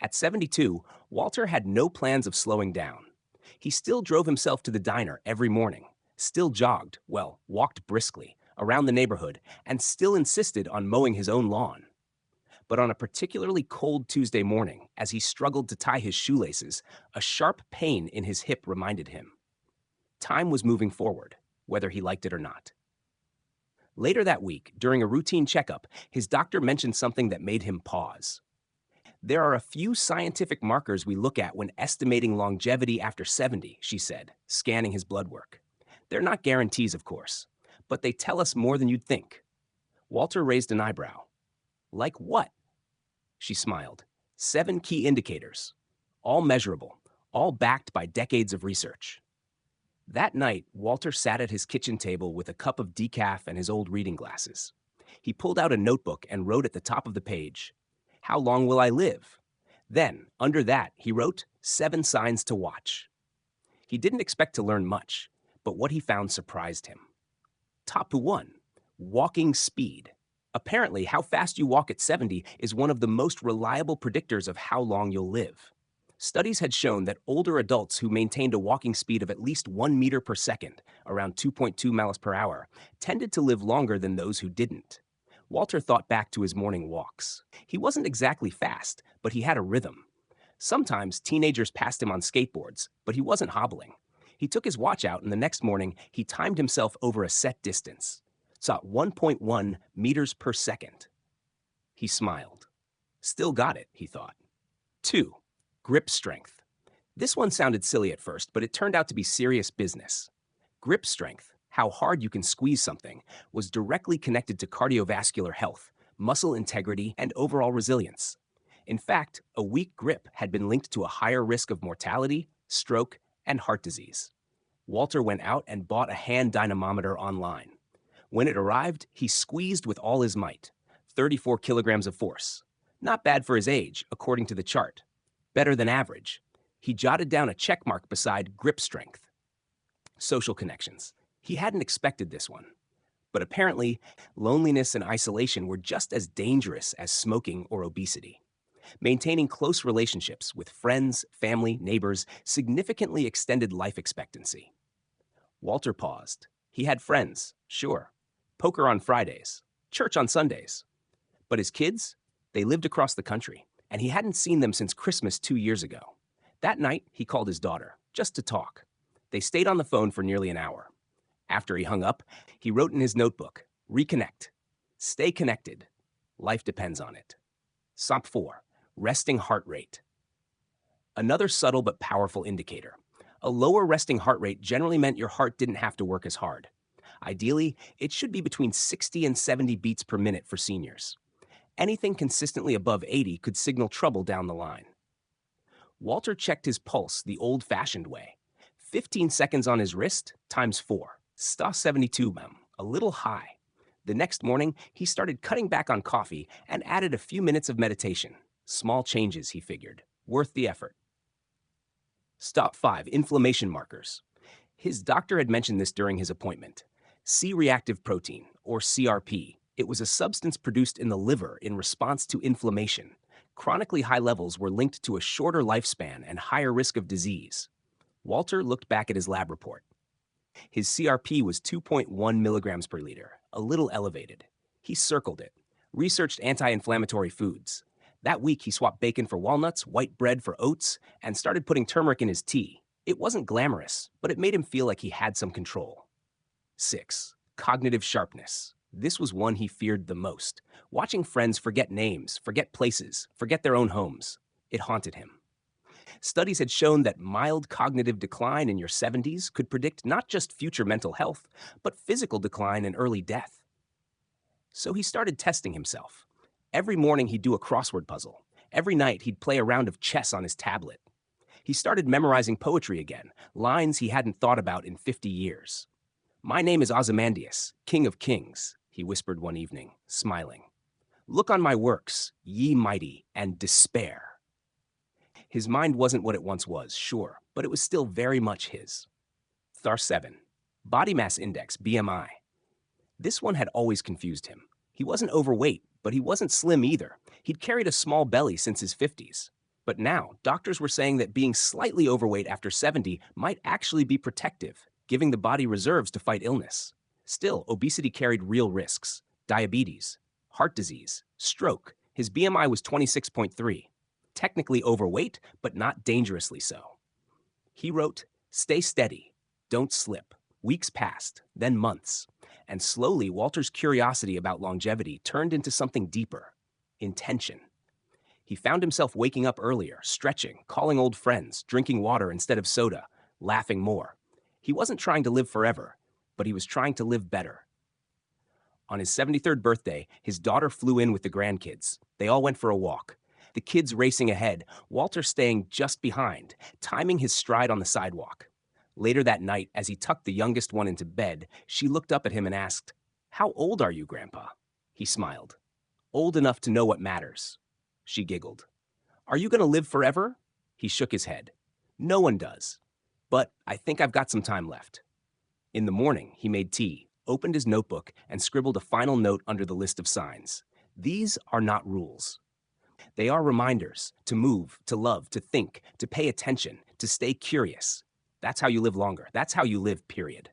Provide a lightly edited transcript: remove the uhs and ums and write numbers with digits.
At 72, Walter had no plans of slowing down. He still drove himself to the diner every morning, still jogged, well, walked briskly, around the neighborhood, and still insisted on mowing his own lawn. But on a particularly cold Tuesday morning, as he struggled to tie his shoelaces, a sharp pain in his hip reminded him. Time was moving forward, whether he liked it or not. Later that week, during a routine checkup, his doctor mentioned something that made him pause. There are a few scientific markers we look at when estimating longevity after 70, she said, scanning his blood work. They're not guarantees, of course, but they tell us more than you'd think. Walter raised an eyebrow. Like what? She smiled. 7 key indicators, all measurable, all backed by decades of research. That night, Walter sat at his kitchen table with a cup of decaf and his old reading glasses. He pulled out a notebook and wrote at the top of the page, "How long will I live?" Then, under that, he wrote 7 signs to watch. He didn't expect to learn much, but what he found surprised him. Top 1, walking speed. Apparently, how fast you walk at 70 is one of the most reliable predictors of how long you'll live. Studies had shown that older adults who maintained a walking speed of at least 1 meter per second, around 2.2 miles per hour, tended to live longer than those who didn't. Walter thought back to his morning walks. He wasn't exactly fast, but he had a rhythm. Sometimes teenagers passed him on skateboards, but he wasn't hobbling. He took his watch out, and the next morning, he timed himself over a set distance. Saw 1.1 meters per second. He smiled. Still got it, he thought. 2, grip strength. This one sounded silly at first, but it turned out to be serious business. Grip strength, how hard you can squeeze something, was directly connected to cardiovascular health, muscle integrity, and overall resilience. In fact, a weak grip had been linked to a higher risk of mortality, stroke, and heart disease. Walter went out and bought a hand dynamometer online. When it arrived, he squeezed with all his might, 34 kilograms of force. Not bad for his age, according to the chart. Better than average. He jotted down a check mark beside grip strength. Social connections. He hadn't expected this one. But apparently, loneliness and isolation were just as dangerous as smoking or obesity. Maintaining close relationships with friends, family, neighbors significantly extended life expectancy. Walter paused. He had friends, sure. Poker on Fridays, church on Sundays. But his kids? They lived across the country, and he hadn't seen them since Christmas 2 years ago. That night, he called his daughter, just to talk. They stayed on the phone for nearly an hour. After he hung up, he wrote in his notebook, "Reconnect. Stay connected. Life depends on it." SOP 4, resting heart rate. Another subtle but powerful indicator. A lower resting heart rate generally meant your heart didn't have to work as hard. Ideally, it should be between 60 and 70 beats per minute for seniors. Anything consistently above 80 could signal trouble down the line. Walter checked his pulse the old-fashioned way. 15 seconds on his wrist times 4. Sta 72 mem, a little high. The next morning, he started cutting back on coffee and added a few minutes of meditation. Small changes, he figured. Worth the effort. Stop 5, inflammation markers. His doctor had mentioned this during his appointment. C-reactive protein, or CRP. It was a substance produced in the liver in response to inflammation. Chronically high levels were linked to a shorter lifespan and higher risk of disease. Walter looked back at his lab report. His CRP was 2.1 milligrams per liter, a little elevated. He circled it, researched anti-inflammatory foods. That week, he swapped bacon for walnuts, white bread for oats, and started putting turmeric in his tea. It wasn't glamorous, but it made him feel like he had some control. 6, cognitive sharpness. This was one he feared the most. Watching friends forget names, forget places, forget their own homes. It haunted him. Studies had shown that mild cognitive decline in your 70s could predict not just future mental health, but physical decline and early death. So he started testing himself. Every morning he'd do a crossword puzzle. Every night he'd play a round of chess on his tablet. He started memorizing poetry again, lines he hadn't thought about in 50 years. "My name is Ozymandias, King of Kings," he whispered one evening, smiling. "Look on my works, ye mighty, and despair." His mind wasn't what it once was, sure, but it was still very much his. Thar 7, body mass index, BMI. This one had always confused him. He wasn't overweight, but he wasn't slim either. He'd carried a small belly since his 50s. But now, doctors were saying that being slightly overweight after 70 might actually be protective, giving the body reserves to fight illness. Still, obesity carried real risks: diabetes, heart disease, stroke. His BMI was 26.3. Technically overweight, but not dangerously so. He wrote, "Stay steady. Don't slip." Weeks passed, then months. And slowly, Walter's curiosity about longevity turned into something deeper: intention. He found himself waking up earlier, stretching, calling old friends, drinking water instead of soda, laughing more. He wasn't trying to live forever, but he was trying to live better. On his 73rd birthday, his daughter flew in with the grandkids. They all went for a walk. The kids racing ahead, Walter staying just behind, timing his stride on the sidewalk. Later that night, as he tucked the youngest one into bed, she looked up at him and asked, "How old are you, Grandpa?" He smiled. "Old enough to know what matters." She giggled. "Are you going to live forever?" He shook his head. "No one does. But I think I've got some time left." In the morning, he made tea, opened his notebook, and scribbled a final note under the list of signs. These are not rules. They are reminders to move, to love, to think, to pay attention, to stay curious. That's how you live longer. That's how you live, period.